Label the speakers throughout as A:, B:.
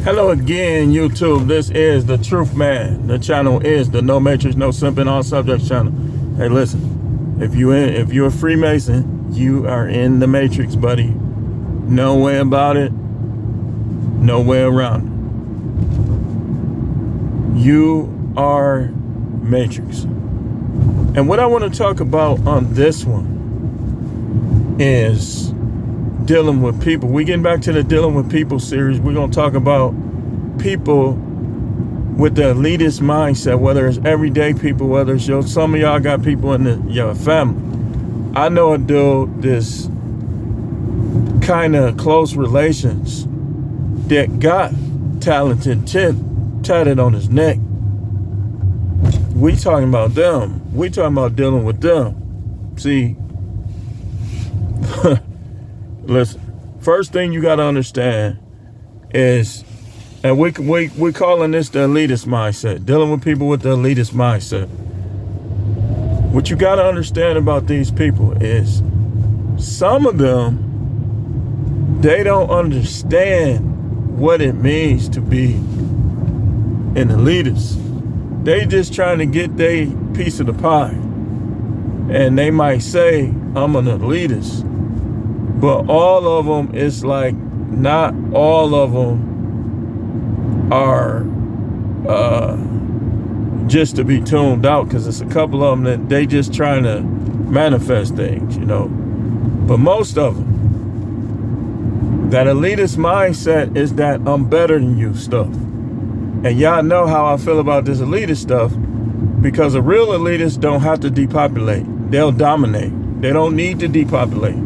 A: Hello again, YouTube. This is the Truth Man. The channel is the No Matrix, No Simping, All Subjects channel. Hey, listen. If you're a Freemason, you are in the Matrix, buddy. No way about it. No way around it. You are Matrix. And what I want to talk about on this one is dealing with people. We're getting back to the dealing with people series. We're going to talk about people with the elitist mindset, whether it's everyday people, whether it's some of y'all got people in your family. I know a dude this kind of close relations that got talented tatted on his neck. We talking about them. We talking about dealing with them. See, listen, first thing you got to understand is, and we're calling this the elitist mindset, dealing with people with the elitist mindset. What you got to understand about these people is some of them, they don't understand what it means to be an elitist. They just trying to get their piece of the pie. And they might say, I'm an elitist. But all of them, it's like not all of them are just to be tuned out, because it's a couple of them that they just trying to manifest things, you know. But most of them, that elitist mindset is that I'm better than you stuff. And y'all know how I feel about this elitist stuff, because a real elitist don't have to depopulate. They'll dominate. They don't need to depopulate.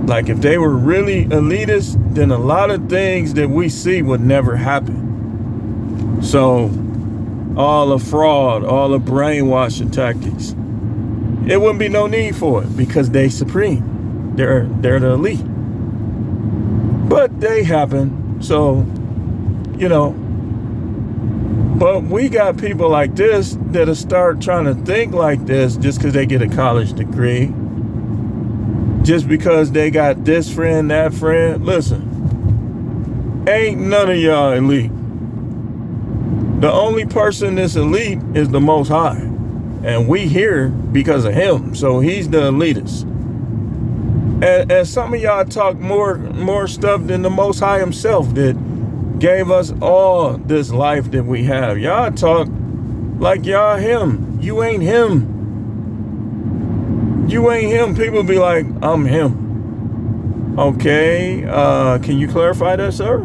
A: Like, if they were really elitist, then a lot of things that we see would never happen. So all the fraud, all the brainwashing tactics, it wouldn't be no need for it, because they supreme. They're the elite. But they happen. So, you know, but we got people like this that'll start trying to think like this just because they get a college degree. Just because they got this friend, that friend. Listen, ain't none of y'all elite. The only person that's elite is the Most High. And we here because of him. So he's the elitist. And some of y'all talk more stuff than the Most High himself that gave us all this life that we have. Y'all talk like y'all him. You ain't him. You ain't him. People be like, I'm him. Okay, can you clarify that, sir?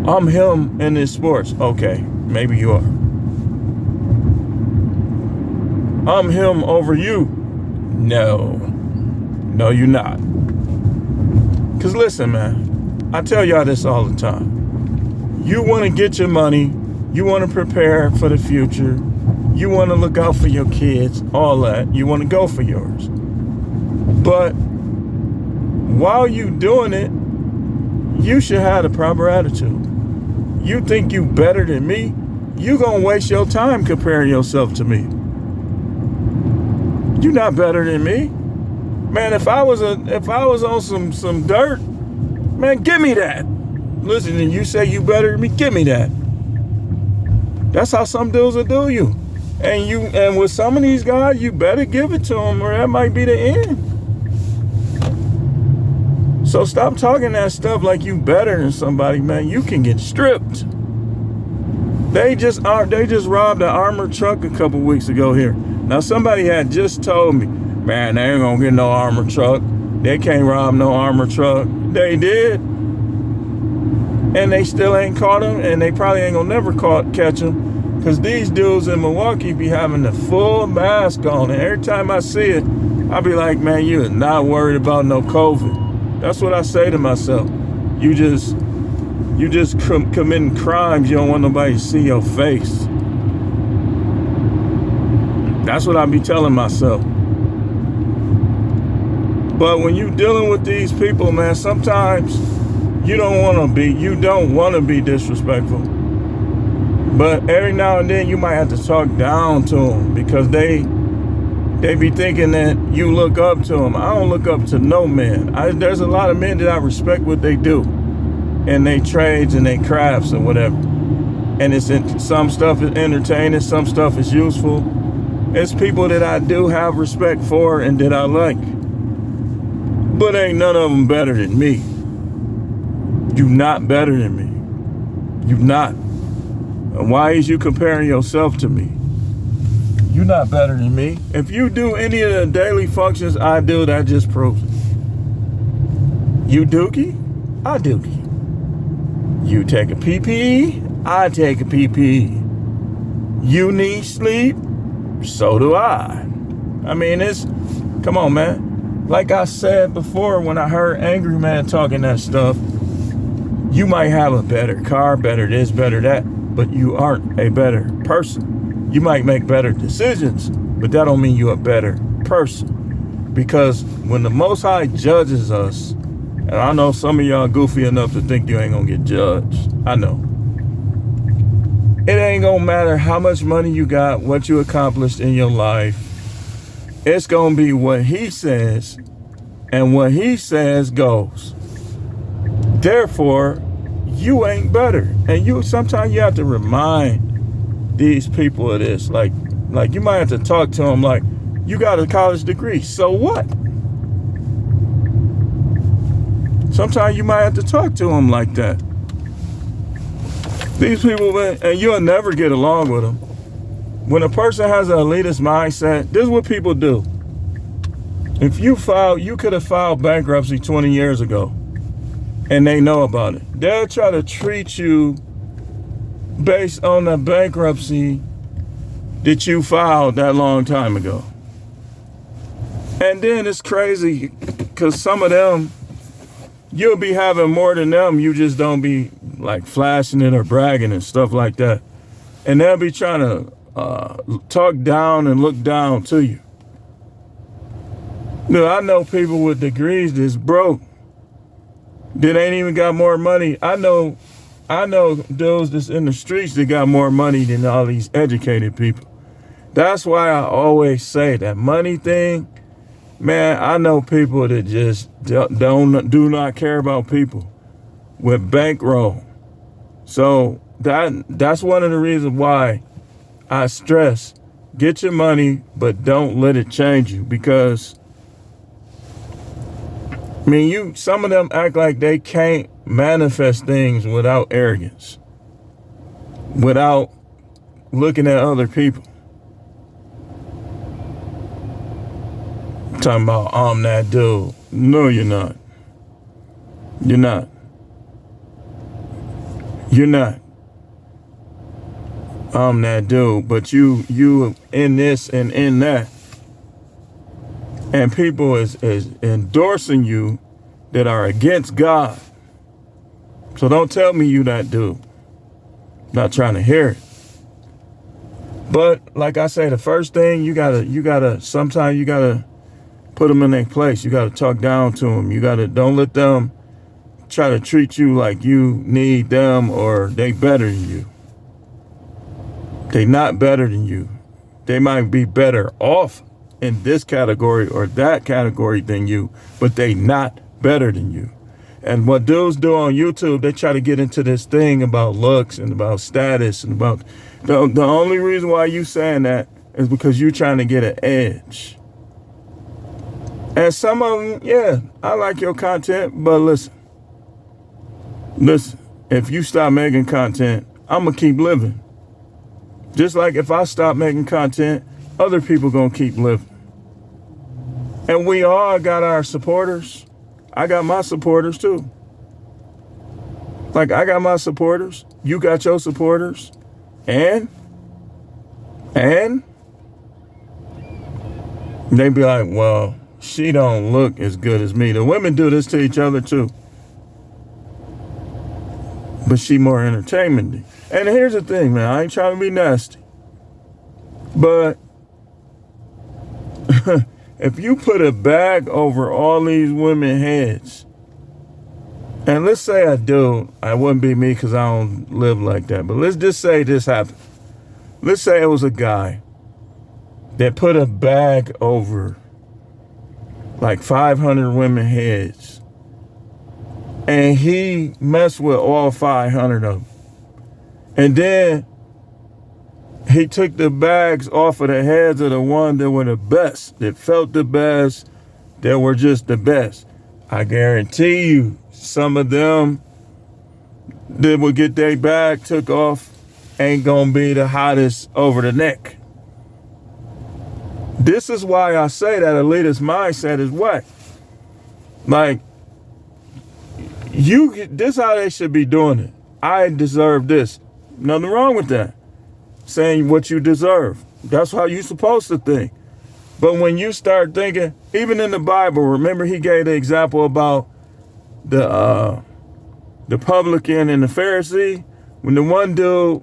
A: I'm him in this sports. Okay, maybe you are. I'm him over you. No, you're not. Because listen, man, I tell y'all this all the time. You want to get your money. You want to prepare for the future. You want to look out for your kids, all that. You want to go for yours. But while you doing it, you should have the proper attitude. You think you better than me? You gonna waste your time comparing yourself to me. You not better than me. Man, if I was on some dirt, man, give me that. Listen, and you say you better than me, give me that. That's how some dudes will do you. And with some of these guys, you better give it to them, or that might be the end. So stop talking that stuff like you better than somebody, man. You can get stripped. They just robbed an armored truck a couple weeks ago here. Now somebody had just told me, man, they ain't gonna get no armored truck. They can't rob no armored truck. They did. And they still ain't caught them, and they probably ain't gonna never catch them. Because these dudes in Milwaukee be having the full mask on. And every time I see it, I be like, man, you are not worried about no COVID. That's what I say to myself. You just committing crimes. You don't want nobody to see your face. That's what I be telling myself. But when you dealing with these people, man, sometimes you don't want to be disrespectful. But every now and then you might have to talk down to them, because they be thinking that you look up to them. I don't look up to no man. There's a lot of men that I respect what they do. in their trades and their crafts or whatever. And some stuff is entertaining, some stuff is useful. It's people that I do have respect for and that I like. But ain't none of them better than me. You not better than me. You not. And why is you comparing yourself to me? You not better than me. If you do any of the daily functions I do, that just proves it. You dookie, I dookie. You take a pee-pee, I take a pee-pee. You need sleep, so do I. I mean, come on, man. Like I said before, when I heard Angry Man talking that stuff, you might have a better car, better this, better that, but you aren't a better person. You might make better decisions, but that don't mean you're a better person. Because when the Most High judges us, and I know some of y'all goofy enough to think you ain't gonna get judged. I know. It ain't gonna matter how much money you got, what you accomplished in your life. It's gonna be what he says, and what he says goes. Therefore, you ain't better. And sometimes you have to remind these people of this. Like you might have to talk to them like, you got a college degree, so what? Sometimes you might have to talk to them like that. These people, and you'll never get along with them. When a person has an elitist mindset, this is what people do. If you could have filed bankruptcy 20 years ago, and they know about it. They'll try to treat you based on the bankruptcy that you filed that long time ago. And then it's crazy, because some of them, you'll be having more than them. You just don't be like flashing it or bragging and stuff like that. And they'll be trying to talk down and look down to you. Dude, I know people with degrees that's broke, that ain't even got more money. I know dudes that's in the streets that got more money than all these educated people. That's why I always say that money thing. Man, I know people that just do not care about people with bankroll. So that's one of the reasons why I stress, get your money, but don't let it change you. Because, I mean, some of them act like they can't manifest things without arrogance, without looking at other people. Talking about, I'm that dude. No, you're not. You're not. You're not. I'm that dude, but you in this and in that. And people is endorsing you that are against God. So don't tell me you that dude. Not trying to hear it. But like I say, the first thing sometimes you gotta put them in their place. You gotta talk down to them. Don't let them try to treat you like you need them or they better than you. They not better than you. They might be better off in this category or that category than you, but they not better than you. And what dudes do on YouTube, they try to get into this thing about looks and about status and about the only reason why you saying that is because you trying to get an edge. And some of them, yeah, I like your content, but listen, if you stop making content, I'm gonna keep living. Just like if I stop making content, other people gonna keep living. And we all got our supporters. I got my supporters too. Like I got my supporters. You got your supporters. And they be like, well, she don't look as good as me. The women do this to each other too. But she more entertainment. And here's the thing, man. I ain't trying to be nasty. But if you put a bag over all these women's heads, and let's say I do, I wouldn't be me because I don't live like that. But let's just say this happened. Let's say it was a guy that put a bag over like 500 women's heads. And he messed with all 500 of them. And then he took the bags off of the heads of the ones that were the best, that felt the best, that were just the best. I guarantee you, some of them that would get their bag took off ain't gonna be the hottest over the neck. This is why I say that elitist mindset is whack. Like, this how they should be doing it. I deserve this. Nothing wrong with that. Saying what you deserve. That's how you're supposed to think. But when you start thinking, even in the Bible, remember he gave the example about the publican and the Pharisee? When the one dude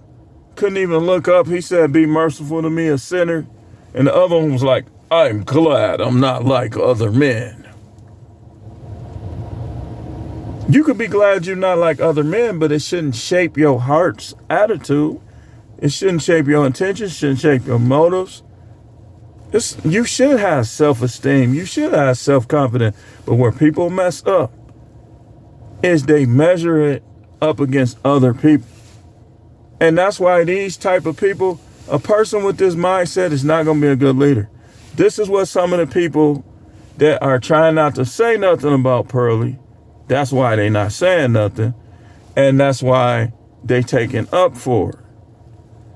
A: couldn't even look up, he said, "Be merciful to me, a sinner." And the other one was like, "I'm glad I'm not like other men." You could be glad you're not like other men, but it shouldn't shape your heart's attitude. It shouldn't shape your intentions, shouldn't shape your motives. You should have self-esteem. You should have self-confidence. But where people mess up is they measure it up against other people. And that's why these type of people, a person with this mindset is not going to be a good leader. This is what some of the people that are trying not to say nothing about Pearly, that's why they not saying nothing. And that's why they taking up for her.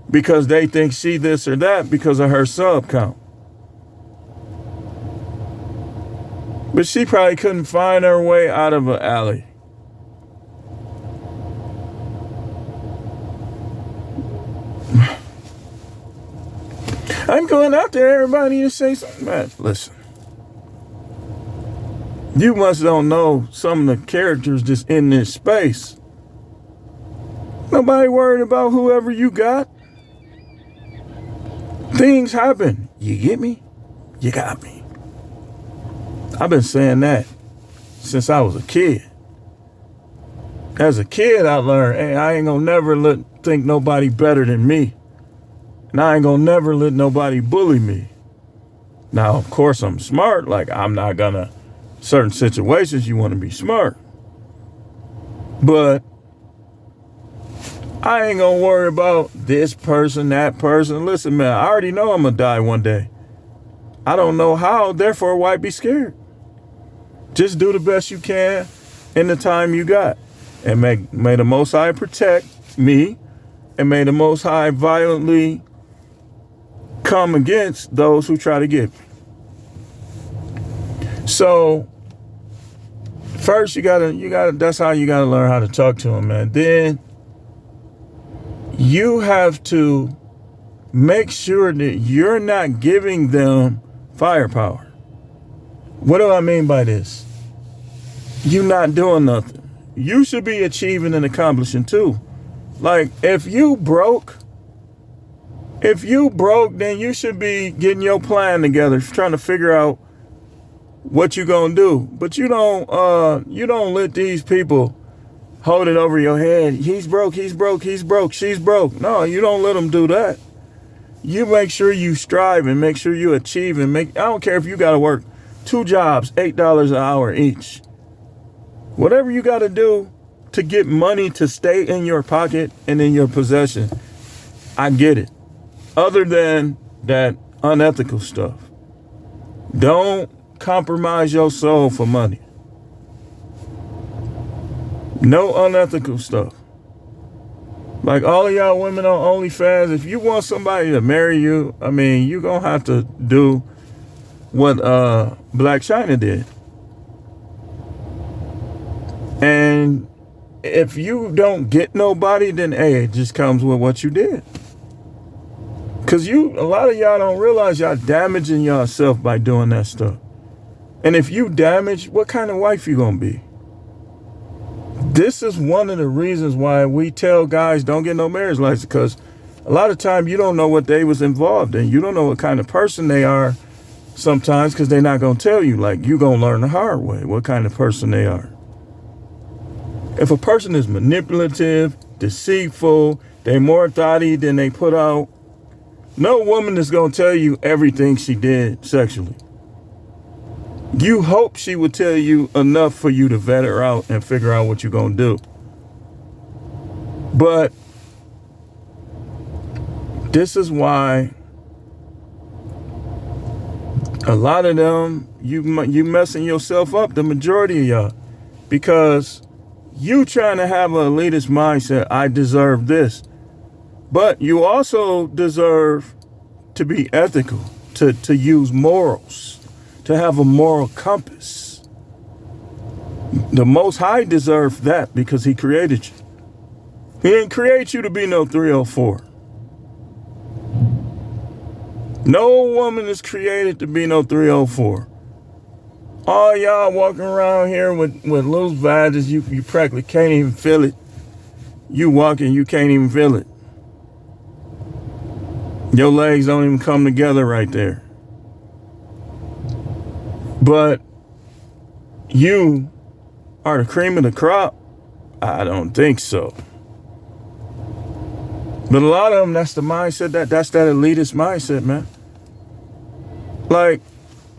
A: Because they think she this or that because of her sub count. But she probably couldn't find her way out of an alley. I'm going out there, everybody, and say something. Man, listen. You must don't know some of the characters just in this space. Nobody worried about whoever you got. Things happen. You get me? You got me. I've been saying that since I was a kid. As a kid, I learned, hey, I ain't gonna never think nobody better than me. And I ain't gonna never let nobody bully me. Now, of course, I'm smart. Like, I'm not gonna, certain situations you want to be smart. But I ain't gonna worry about this person, that person. Listen, man, I already know I'm gonna die one day. I don't know how, therefore why be scared? Just do the best you can in the time you got. And may the Most High protect me, and may the Most High violently come against those who try to get me. So first you gotta, that's how you gotta learn how to talk to them, man. Then you have to make sure that you're not giving them firepower. What do I mean by this? You're not doing nothing. You should be achieving and accomplishing too. Like, if you broke, then you should be getting your plan together, trying to figure out what you gonna do. But you don't let these people hold it over your head. He's broke, she's broke. No, you don't let them do that. You make sure you strive and make sure you achieve and I don't care if you gotta work 2 jobs, $8 an hour each. Whatever you gotta do to get money to stay in your pocket and in your possession, I get it. Other than that unethical stuff. Don't compromise your soul for money. No unethical stuff. Like all of y'all women on OnlyFans, if you want somebody to marry you, I mean, you're going to have to do what Black China did. And if you don't get nobody, then hey, it just comes with what you did. Because a lot of y'all don't realize y'all damaging yourself by doing that stuff. And if you damage, what kind of wife you gonna be? This is one of the reasons why we tell guys don't get no marriage license, because a lot of time you don't know what they was involved in. You don't know what kind of person they are sometimes, because they're not gonna tell you. Like, you gonna learn the hard way what kind of person they are. If a person is manipulative, deceitful, they more thotty than they put out, no woman is going to tell you everything she did sexually. You hope she would tell you enough for you to vet her out and figure out what you're going to do. But this is why a lot of them, you messing yourself up, the majority of y'all, because you trying to have an elitist mindset. I deserve this. But you also deserve to be ethical, to use morals, to have a moral compass. The Most High deserves that because he created you. He didn't create you to be no 304. No woman is created to be no 304. All y'all walking around here with loose vaginas, you practically can't even feel it. You walking, you can't even feel it. Your legs don't even come together right there. But you are the cream of the crop? I don't think so. But a lot of them, that's the mindset, that's that elitist mindset, man. Like,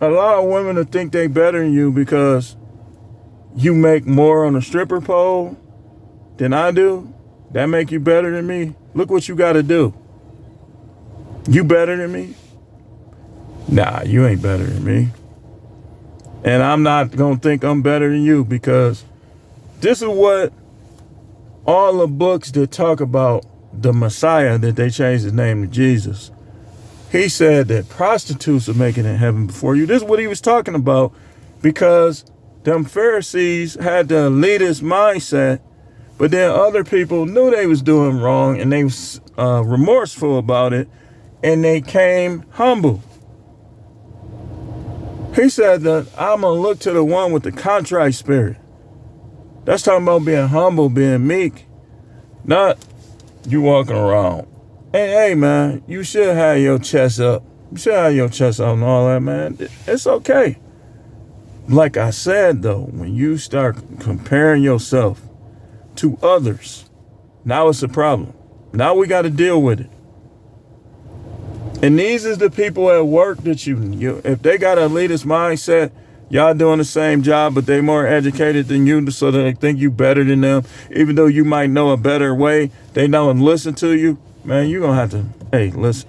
A: a lot of women will think they better than you because you make more on a stripper pole than I do. That make you better than me? Look what you got to do. You better than me? Nah, you ain't better than me. And I'm not going to think I'm better than you because this is what all the books that talk about the Messiah, that they changed his name to Jesus. He said that prostitutes are making it in heaven before you. This is what he was talking about because them Pharisees had the elitist mindset, but then other people knew they was doing wrong and they was remorseful about it, and they came humble. He said that I'm going to look to the one with the contrite spirit. That's talking about being humble, being meek, not you walking around. Hey, man, you should have your chest up. You should have your chest out and all that, man. It's okay. Like I said, though, when you start comparing yourself to others, now it's a problem. Now we got to deal with it. And these is the people at work that you if they got an elitist mindset, y'all doing the same job, but they more educated than you, so that they think you better than them. Even though you might know a better way, they don't listen to you. Man, you're going to have to, hey, listen.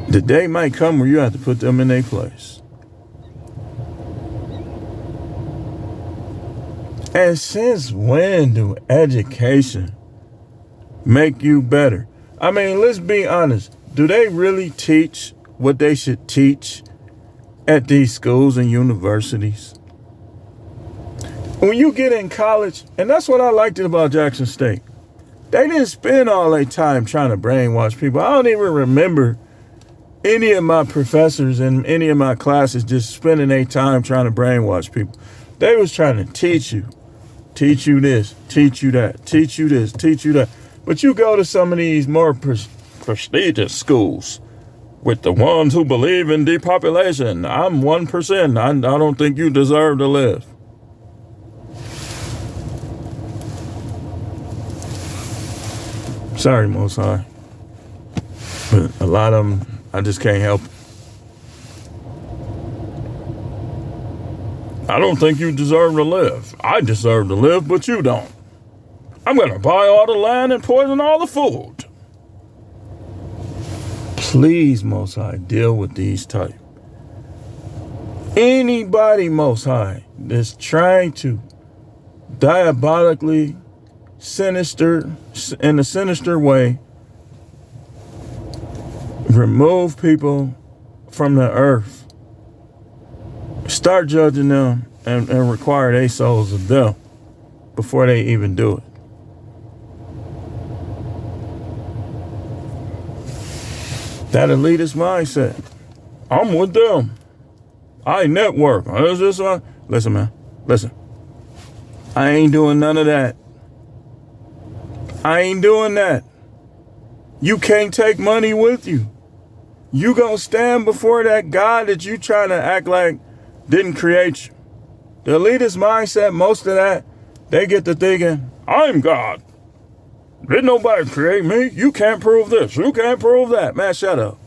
A: The day might come where you have to put them in their place. And since when do education make you better? I mean, let's be honest. Do they really teach what they should teach at these schools and universities? When you get in college, and that's what I liked about Jackson State, they didn't spend all their time trying to brainwash people. I don't even remember any of my professors in any of my classes just spending their time trying to brainwash people. They was trying to teach you this, teach you that, teach you this, teach you that. But you go to some of these more prestigious schools with the ones who believe in depopulation. I'm 1%. I don't think you deserve to live. Sorry, Most High. But a lot of them, I just can't help it. I don't think you deserve to live. I deserve to live, but you don't. I'm going to buy all the land and poison all the food. Please, Most High, deal with these type. Anybody, Most High, that's trying to diabolically sinister, in a sinister way, remove people from the earth, start judging them and require their souls of them before they even do it. That elitist mindset. I'm with them. I network. Is this one? Listen, man. Listen. I ain't doing none of that. I ain't doing that. You can't take money with you. You gonna stand before that God that you trying to act like didn't create you. The elitist mindset, most of that, they get to thinking, I'm God. Didn't nobody create me? You can't prove this. You can't prove that. Man, shut up.